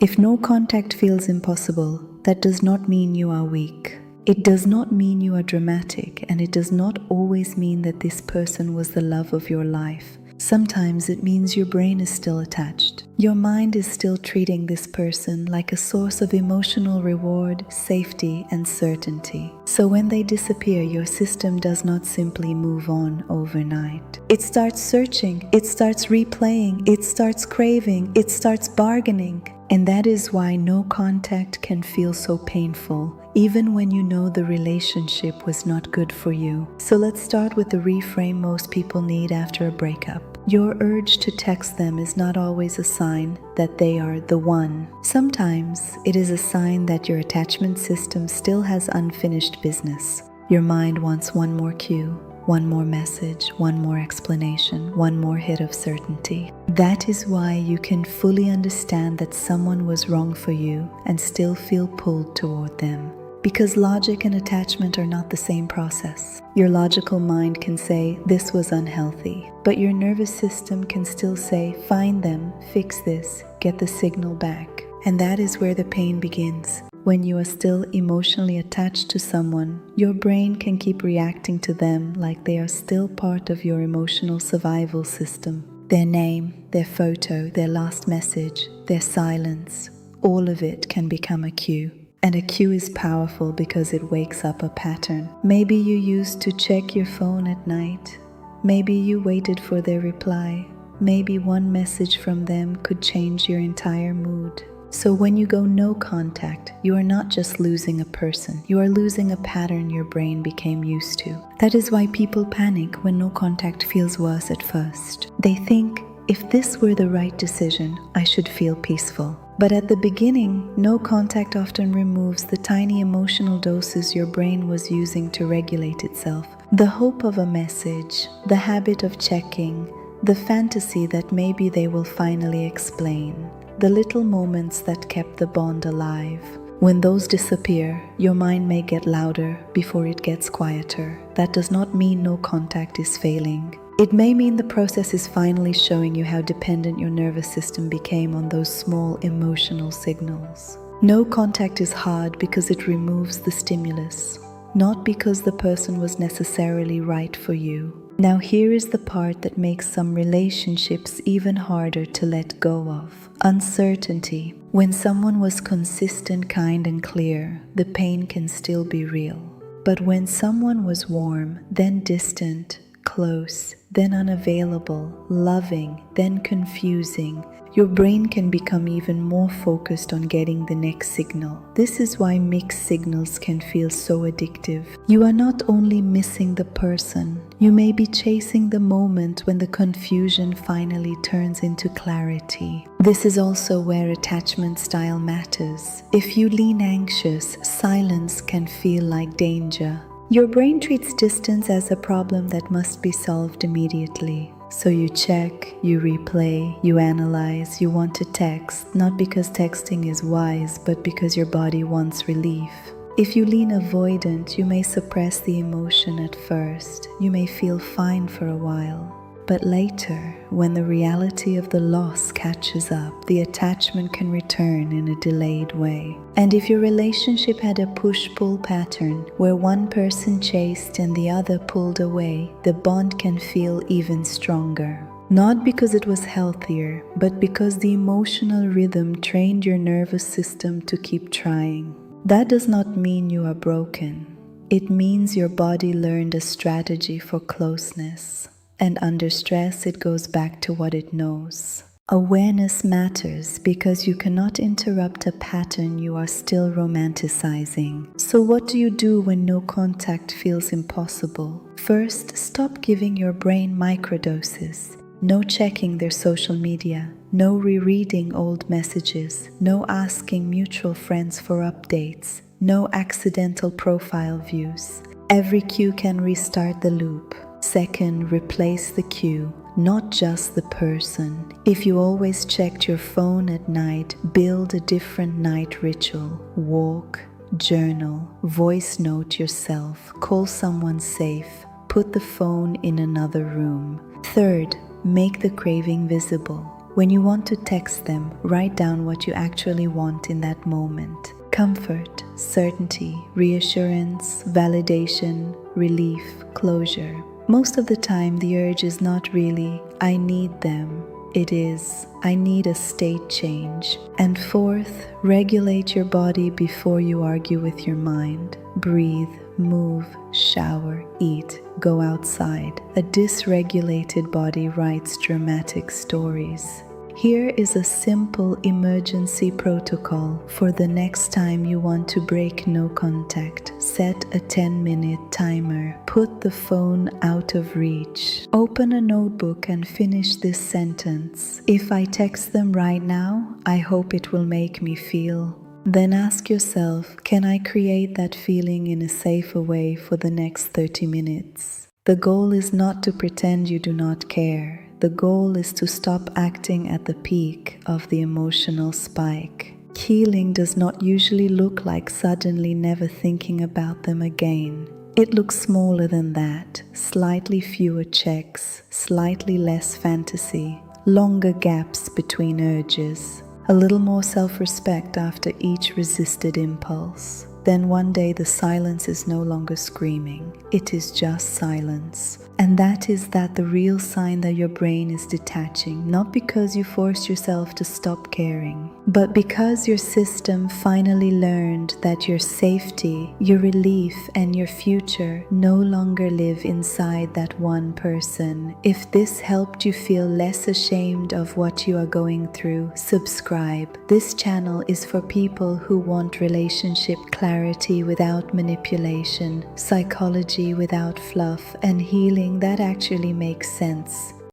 If no contact feels impossible, that does not mean you are weak. It does not mean you are dramatic, and it does not always mean that this person was the love of your life. Sometimes it means your brain is still attached. Your mind is still treating this person like a source of emotional reward, safety, and certainty. So when they disappear, your system does not simply move on overnight. It starts searching, it starts replaying, it starts craving, it starts bargaining. And that is why no contact can feel so painful, even when you know the relationship was not good for you. So let's start with the reframe most people need after a breakup. Your urge to text them is not always a sign that they are the one. Sometimes it is a sign that your attachment system still has unfinished business. Your mind wants one more cue, one more message, one more explanation, one more hit of certainty. That is why you can fully understand that someone was wrong for you and still feel pulled toward them. Because logic and attachment are not the same process. Your logical mind can say, this was unhealthy, but your nervous system can still say, find them, fix this, get the signal back. And that is where the pain begins. When you are still emotionally attached to someone, your brain can keep reacting to them like they are still part of your emotional survival system. Their name, their photo, their last message, their silence, all of it can become a cue. And a cue is powerful because it wakes up a pattern. Maybe you used to check your phone at night. Maybe you waited for their reply. Maybe one message from them could change your entire mood. So when you go no contact, you are not just losing a person, you are losing a pattern your brain became used to. That is why people panic when no contact feels worse at first. They think, if this were the right decision, I should feel peaceful. But at the beginning, no contact often removes the tiny emotional doses your brain was using to regulate itself. The hope of a message, the habit of checking, the fantasy that maybe they will finally explain. The little moments that kept the bond alive. When those disappear, your mind may get louder before it gets quieter. That does not mean no contact is failing. It may mean the process is finally showing you how dependent your nervous system became on those small emotional signals. No contact is hard because it removes the stimulus, not because the person was necessarily right for you. Now here is the part that makes some relationships even harder to let go of. Uncertainty. When someone was consistent, kind, and clear, the pain can still be real. But when someone was warm, then distant, close, then unavailable, loving, then confusing, your brain can become even more focused on getting the next signal. This is why mixed signals can feel so addictive. You are not only missing the person, you may be chasing the moment when the confusion finally turns into clarity. This is also where attachment style matters. If you lean anxious, silence can feel like danger. Your brain treats distance as a problem that must be solved immediately. So you check, you replay, you analyze, you want to text, not because texting is wise, but because your body wants relief. If you lean avoidant, you may suppress the emotion at first. You may feel fine for a while. But later, when the reality of the loss catches up, the attachment can return in a delayed way. And if your relationship had a push-pull pattern, where one person chased and the other pulled away, the bond can feel even stronger. Not because it was healthier, but because the emotional rhythm trained your nervous system to keep trying. That does not mean you are broken. It means your body learned a strategy for closeness. And under stress, it goes back to what it knows. Awareness matters because you cannot interrupt a pattern you are still romanticizing. So what do you do when no contact feels impossible? First, stop giving your brain microdoses. No checking their social media, no rereading old messages, no asking mutual friends for updates, no accidental profile views. Every cue can restart the loop. Second, replace the cue, not just the person. If you always checked your phone at night, build a different night ritual. Walk, journal, voice note yourself, call someone safe, put the phone in another room. Third, make the craving visible. When you want to text them, write down what you actually want in that moment. Comfort, certainty, reassurance, validation, relief, closure. Most of the time, the urge is not really, I need them. It is, I need a state change. And fourth, regulate your body before you argue with your mind. Breathe, move, shower, eat, go outside. A dysregulated body writes dramatic stories. Here is a simple emergency protocol for the next time you want to break no contact. Set a 10-minute timer. Put the phone out of reach. Open a notebook and finish this sentence. If I text them right now, I hope it will make me feel. Then ask yourself, can I create that feeling in a safer way for the next 30 minutes? The goal is not to pretend you do not care. The goal is to stop acting at the peak of the emotional spike. Healing does not usually look like suddenly never thinking about them again. It looks smaller than that, slightly fewer checks, slightly less fantasy, longer gaps between urges, a little more self-respect after each resisted impulse. Then one day the silence is no longer screaming, it is just silence. And that is the real sign that your brain is detaching, not because you forced yourself to stop caring, but because your system finally learned that your safety, your relief, and your future no longer live inside that one person. If this helped you feel less ashamed of what you are going through, subscribe. This channel is for people who want relationship clarity without manipulation, psychology without fluff, and healing that actually makes sense.